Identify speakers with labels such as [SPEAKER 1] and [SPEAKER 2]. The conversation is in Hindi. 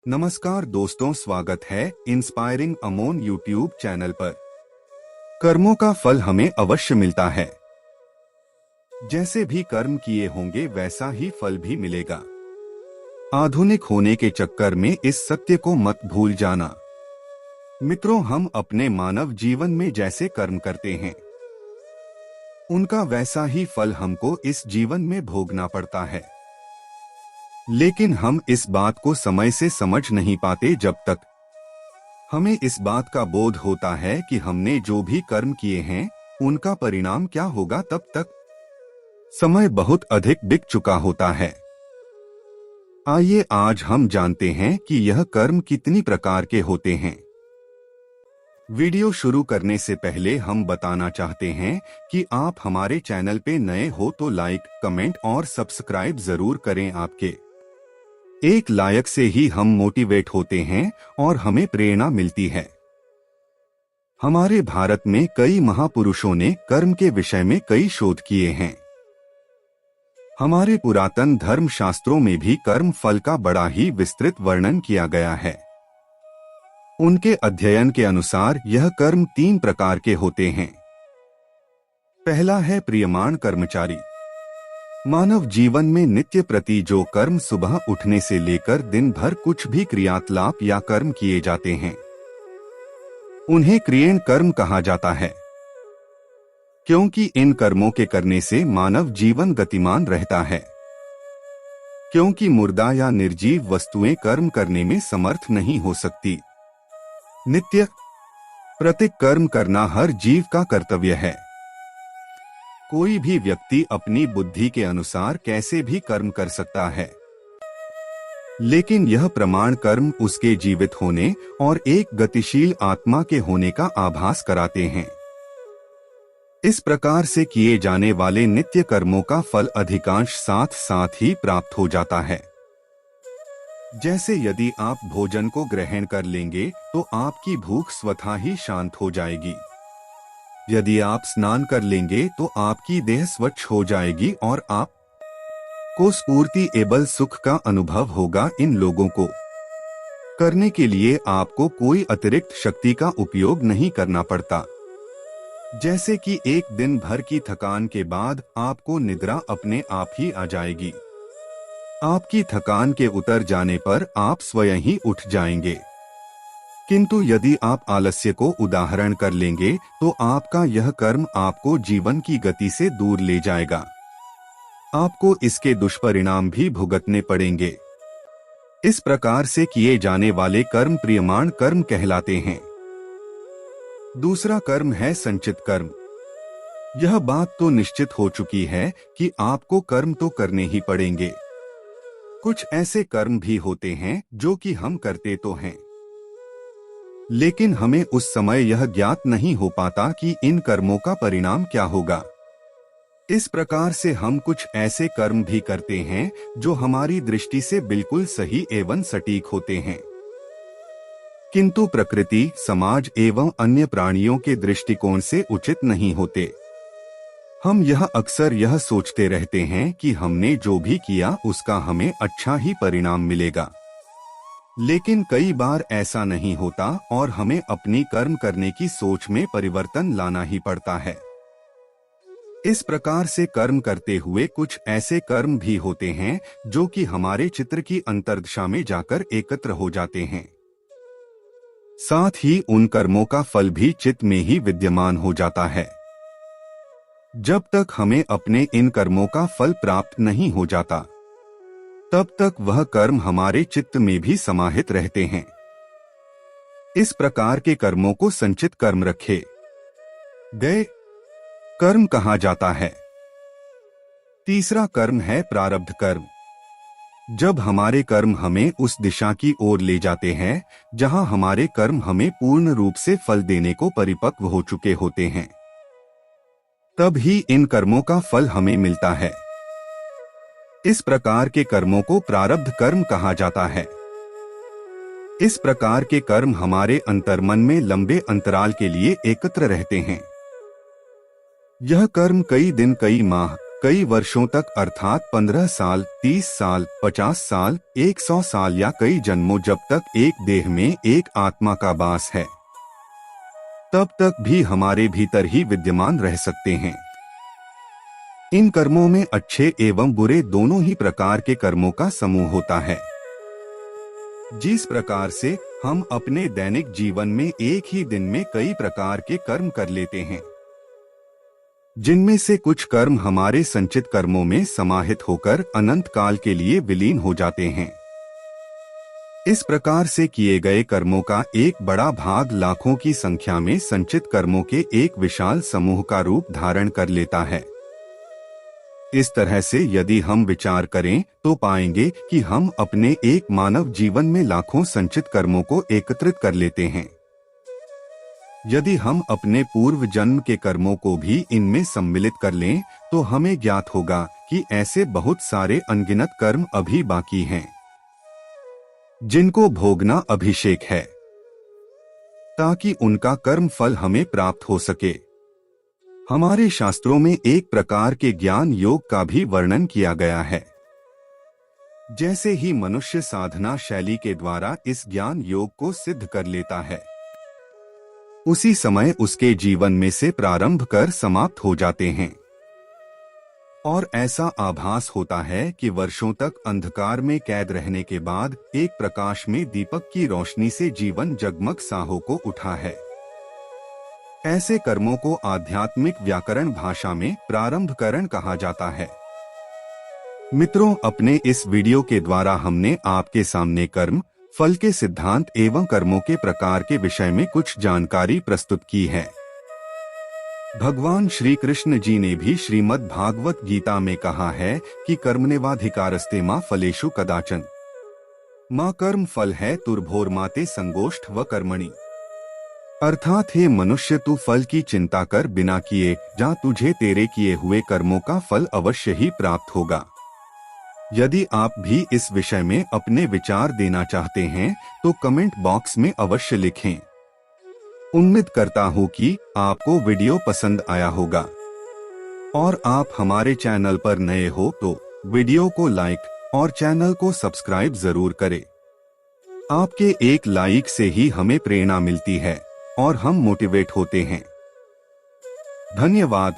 [SPEAKER 1] नमस्कार दोस्तों, स्वागत है इंस्पायरिंग अमोन यूट्यूब चैनल पर। कर्मों का फल हमें अवश्य मिलता है। जैसे भी कर्म किए होंगे वैसा ही फल भी मिलेगा। आधुनिक होने के चक्कर में इस सत्य को मत भूल जाना। मित्रों, हम अपने मानव जीवन में जैसे कर्म करते हैं उनका वैसा ही फल हमको इस जीवन में भोगना पड़ता है। लेकिन हम इस बात को समय से समझ नहीं पाते। जब तक हमें इस बात का बोध होता है कि हमने जो भी कर्म किए हैं उनका परिणाम क्या होगा, तब तक समय बहुत अधिक बीत चुका होता है। आइए आज हम जानते हैं कि यह कर्म कितनी प्रकार के होते हैं। वीडियो शुरू करने से पहले हम बताना चाहते हैं कि आप हमारे चैनल पे नए हो तो लाइक, कमेंट और सब्सक्राइब जरूर करें। आपके एक लाइक से ही हम मोटिवेट होते हैं और हमें प्रेरणा मिलती है। हमारे भारत में कई महापुरुषों ने कर्म के विषय में कई शोध किए हैं। हमारे पुरातन धर्म शास्त्रों में भी कर्म फल का बड़ा ही विस्तृत वर्णन किया गया है। उनके अध्ययन के अनुसार यह कर्म 3 प्रकार के होते हैं। पहला है प्रियमाण कर्मचारी। मानव जीवन में नित्य प्रति जो कर्म सुबह उठने से लेकर दिन भर कुछ भी क्रियाकलाप या कर्म किए जाते हैं उन्हें क्रियेण कर्म कहा जाता है, क्योंकि इन कर्मों के करने से मानव जीवन गतिमान रहता है। क्योंकि मुर्दा या निर्जीव वस्तुएं कर्म करने में समर्थ नहीं हो सकती। नित्य प्रति कर्म करना हर जीव का कर्तव्य है। कोई भी व्यक्ति अपनी बुद्धि के अनुसार कैसे भी कर्म कर सकता है, लेकिन यह प्रमाण कर्म उसके जीवित होने और एक गतिशील आत्मा के होने का आभास कराते हैं। इस प्रकार से किए जाने वाले नित्य कर्मों का फल अधिकांश साथ साथ ही प्राप्त हो जाता है। जैसे यदि आप भोजन को ग्रहण कर लेंगे तो आपकी भूख स्वतः ही शांत हो जाएगी। यदि आप स्नान कर लेंगे तो आपकी देह स्वच्छ हो जाएगी और आप को स्फूर्ति एवं सुख का अनुभव होगा। इन लोगों को करने के लिए आपको कोई अतिरिक्त शक्ति का उपयोग नहीं करना पड़ता। जैसे कि एक दिन भर की थकान के बाद आपको निद्रा अपने आप ही आ जाएगी। आपकी थकान के उतर जाने पर आप स्वयं ही उठ जाएंगे। किंतु यदि आप आलस्य को उदाहरण कर लेंगे तो आपका यह कर्म आपको जीवन की गति से दूर ले जाएगा। आपको इसके दुष्परिणाम भी भुगतने पड़ेंगे। इस प्रकार से किए जाने वाले कर्म प्रियमाण कर्म कहलाते हैं। दूसरा कर्म है संचित कर्म। यह बात तो निश्चित हो चुकी है कि आपको कर्म तो करने ही पड़ेंगे। कुछ ऐसे कर्म भी होते हैं जो कि हम करते तो हैं, लेकिन हमें उस समय यह ज्ञात नहीं हो पाता कि इन कर्मों का परिणाम क्या होगा। इस प्रकार से हम कुछ ऐसे कर्म भी करते हैं जो हमारी दृष्टि से बिल्कुल सही एवं सटीक होते हैं, किंतु प्रकृति, समाज एवं अन्य प्राणियों के दृष्टिकोण से उचित नहीं होते। हम यह अक्सर यह सोचते रहते हैं कि हमने जो भी किया उसका हमें अच्छा ही परिणाम मिलेगा, लेकिन कई बार ऐसा नहीं होता और हमें अपनी कर्म करने की सोच में परिवर्तन लाना ही पड़ता है। इस प्रकार से कर्म करते हुए कुछ ऐसे कर्म भी होते हैं जो कि हमारे चित्र की अंतर्दशा में जाकर एकत्र हो जाते हैं। साथ ही उन कर्मों का फल भी चित्त में ही विद्यमान हो जाता है। जब तक हमें अपने इन कर्मों का फल प्राप्त नहीं हो जाता तब तक वह कर्म हमारे चित्त में भी समाहित रहते हैं। इस प्रकार के कर्मों को संचित कर्म रखे गए कर्म कहा जाता है। तीसरा कर्म है प्रारब्ध कर्म। जब हमारे कर्म हमें उस दिशा की ओर ले जाते हैं जहां हमारे कर्म हमें पूर्ण रूप से फल देने को परिपक्व हो चुके होते हैं, तब ही इन कर्मों का फल हमें मिलता है। इस प्रकार के कर्मों को प्रारब्ध कर्म कहा जाता है। इस प्रकार के कर्म हमारे अंतर्मन में लंबे अंतराल के लिए एकत्र रहते हैं। यह कर्म कई दिन, कई माह, कई वर्षों तक अर्थात 15 साल, 30 साल, 50 साल, 100 साल या कई जन्मों जब तक एक देह में एक आत्मा का वास है तब तक भी हमारे भीतर ही विद्यमान रह सकते हैं। इन कर्मों में अच्छे एवं बुरे दोनों ही प्रकार के कर्मों का समूह होता है। जिस प्रकार से हम अपने दैनिक जीवन में एक ही दिन में कई प्रकार के कर्म कर लेते हैं, जिनमें से कुछ कर्म हमारे संचित कर्मों में समाहित होकर अनंत काल के लिए विलीन हो जाते हैं। इस प्रकार से किए गए कर्मों का एक बड़ा भाग लाखों की संख्या में संचित कर्मों के एक विशाल समूह का रूप धारण कर लेता है। इस तरह से यदि हम विचार करें तो पाएंगे कि हम अपने एक मानव जीवन में लाखों संचित कर्मों को एकत्रित कर लेते हैं। यदि हम अपने पूर्व जन्म के कर्मों को भी इनमें सम्मिलित कर लें तो हमें ज्ञात होगा कि ऐसे बहुत सारे अनगिनत कर्म अभी बाकी हैं, जिनको भोगना अभिषेक है, ताकि उनका कर्म फल हमें प्राप्त हो सके। हमारे शास्त्रों में एक प्रकार के ज्ञान योग का भी वर्णन किया गया है। जैसे ही मनुष्य साधना शैली के द्वारा इस ज्ञान योग को सिद्ध कर लेता है, उसी समय उसके जीवन में से प्रारंभ कर समाप्त हो जाते हैं और ऐसा आभास होता है कि वर्षों तक अंधकार में कैद रहने के बाद एक प्रकाश में दीपक की रोशनी से जीवन जगमग सा हो उठा है। ऐसे कर्मों को आध्यात्मिक व्याकरण भाषा में प्रारंभ करण कहा जाता है। मित्रों, अपने इस वीडियो के द्वारा हमने आपके सामने कर्म, फल के सिद्धांत एवं कर्मों के प्रकार के विषय में कुछ जानकारी प्रस्तुत की है। भगवान श्री कृष्ण जी ने भी श्रीमद् भागवत गीता में कहा है कि कर्मण्येवाधिकारस्ते मा फलेषु कदाचन मां कर्म फल है तुर्भोर्माते संगोष्ठ व कर्मणि। अर्थात हे मनुष्य, तू फल की चिंता कर बिना किए जा, तुझे तेरे किए हुए कर्मों का फल अवश्य ही प्राप्त होगा। यदि आप भी इस विषय में अपने विचार देना चाहते हैं तो कमेंट बॉक्स में अवश्य लिखें। उम्मीद करता हूँ कि आपको वीडियो पसंद आया होगा और आप हमारे चैनल पर नए हो तो वीडियो को लाइक और चैनल को सब्सक्राइब जरूर करें। आपके एक लाइक से ही हमें प्रेरणा मिलती है और हम मोटिवेट होते हैं। धन्यवाद।